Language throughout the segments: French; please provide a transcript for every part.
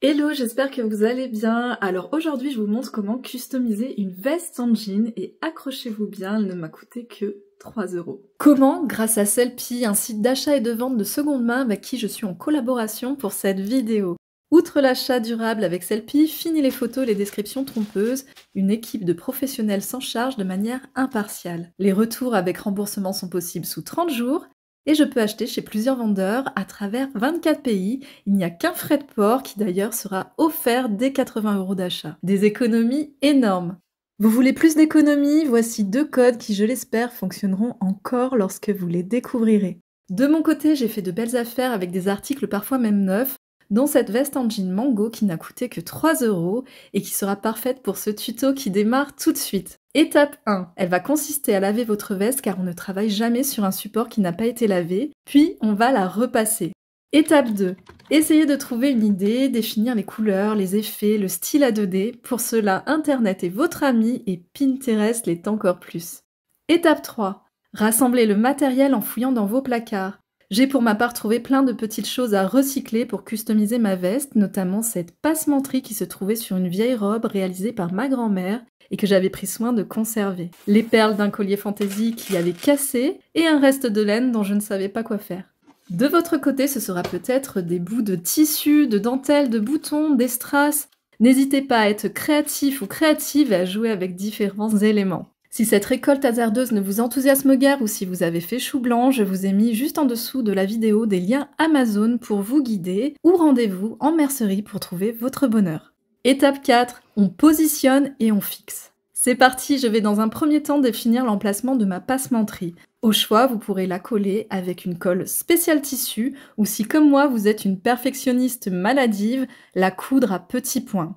Hello, j'espère que vous allez bien. Alors aujourd'hui, je vous montre comment customiser une veste en jean et accrochez-vous bien, elle ne m'a coûté que 3 €. Comment? Grâce à Sellpy, un site d'achat et de vente de seconde main avec qui je suis en collaboration pour cette vidéo. Outre l'achat durable avec Sellpy, fini les photos et les descriptions trompeuses, une équipe de professionnels s'en charge de manière impartiale. Les retours avec remboursement sont possibles sous 30 jours et je peux acheter chez plusieurs vendeurs à travers 24 pays. Il n'y a qu'un frais de port qui d'ailleurs sera offert dès 80 € d'achat. Des économies énormes. Vous voulez plus d'économies? Voici 2 codes qui, je l'espère, fonctionneront encore lorsque vous les découvrirez. De mon côté, j'ai fait de belles affaires avec des articles parfois même neufs, dont cette veste en jean Mango qui n'a coûté que 3 € et qui sera parfaite pour ce tuto qui démarre tout de suite. Étape 1. Elle va consister à laver votre veste car on ne travaille jamais sur un support qui n'a pas été lavé, puis on va la repasser. Étape 2. Essayez de trouver une idée, définir les couleurs, les effets, le style à 2D. Pour cela, Internet est votre ami et Pinterest l'est encore plus. Étape 3. Rassemblez le matériel en fouillant dans vos placards. J'ai pour ma part trouvé plein de petites choses à recycler pour customiser ma veste, notamment cette passementerie qui se trouvait sur une vieille robe réalisée par ma grand-mère et que j'avais pris soin de conserver. Les perles d'un collier fantaisie qui avait cassé et un reste de laine dont je ne savais pas quoi faire. De votre côté, ce sera peut-être des bouts de tissu, de dentelle, de boutons, des strass. N'hésitez pas à être créatif ou créative et à jouer avec différents éléments. Si cette récolte hasardeuse ne vous enthousiasme guère ou si vous avez fait chou blanc, je vous ai mis juste en dessous de la vidéo des liens Amazon pour vous guider ou rendez-vous en mercerie pour trouver votre bonheur. Étape 4, on positionne et on fixe. C'est parti, je vais dans un premier temps définir l'emplacement de ma passementerie. Au choix, vous pourrez la coller avec une colle spéciale tissu ou si comme moi vous êtes une perfectionniste maladive, la coudre à petits points.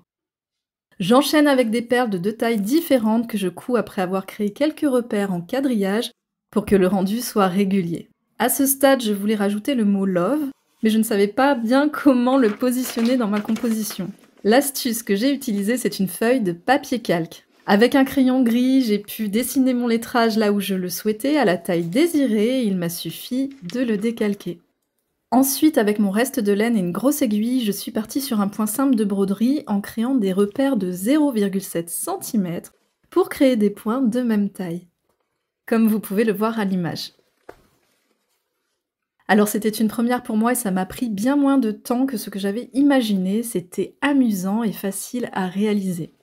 J'enchaîne avec des perles de 2 tailles différentes que je couds après avoir créé quelques repères en quadrillage pour que le rendu soit régulier. À ce stade, je voulais rajouter le mot love, mais je ne savais pas bien comment le positionner dans ma composition. L'astuce que j'ai utilisée, c'est une feuille de papier calque. Avec un crayon gris, j'ai pu dessiner mon lettrage là où je le souhaitais, à la taille désirée, et il m'a suffi de le décalquer. Ensuite, avec mon reste de laine et une grosse aiguille, je suis partie sur un point simple de broderie en créant des repères de 0,7 cm pour créer des points de même taille, comme vous pouvez le voir à l'image. Alors c'était une première pour moi et ça m'a pris bien moins de temps que ce que j'avais imaginé, c'était amusant et facile à réaliser.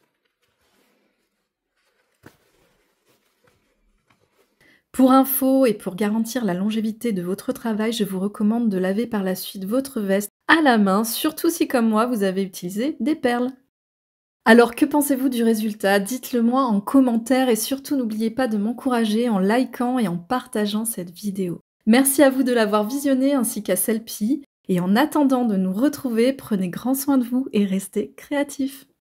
Pour info et pour garantir la longévité de votre travail, je vous recommande de laver par la suite votre veste à la main, surtout si comme moi vous avez utilisé des perles. Alors que pensez-vous du résultat? Dites-le moi en commentaire et surtout n'oubliez pas de m'encourager en likant et en partageant cette vidéo. Merci à vous de l'avoir visionnée ainsi qu'à Sellpy et en attendant de nous retrouver, prenez grand soin de vous et restez créatifs.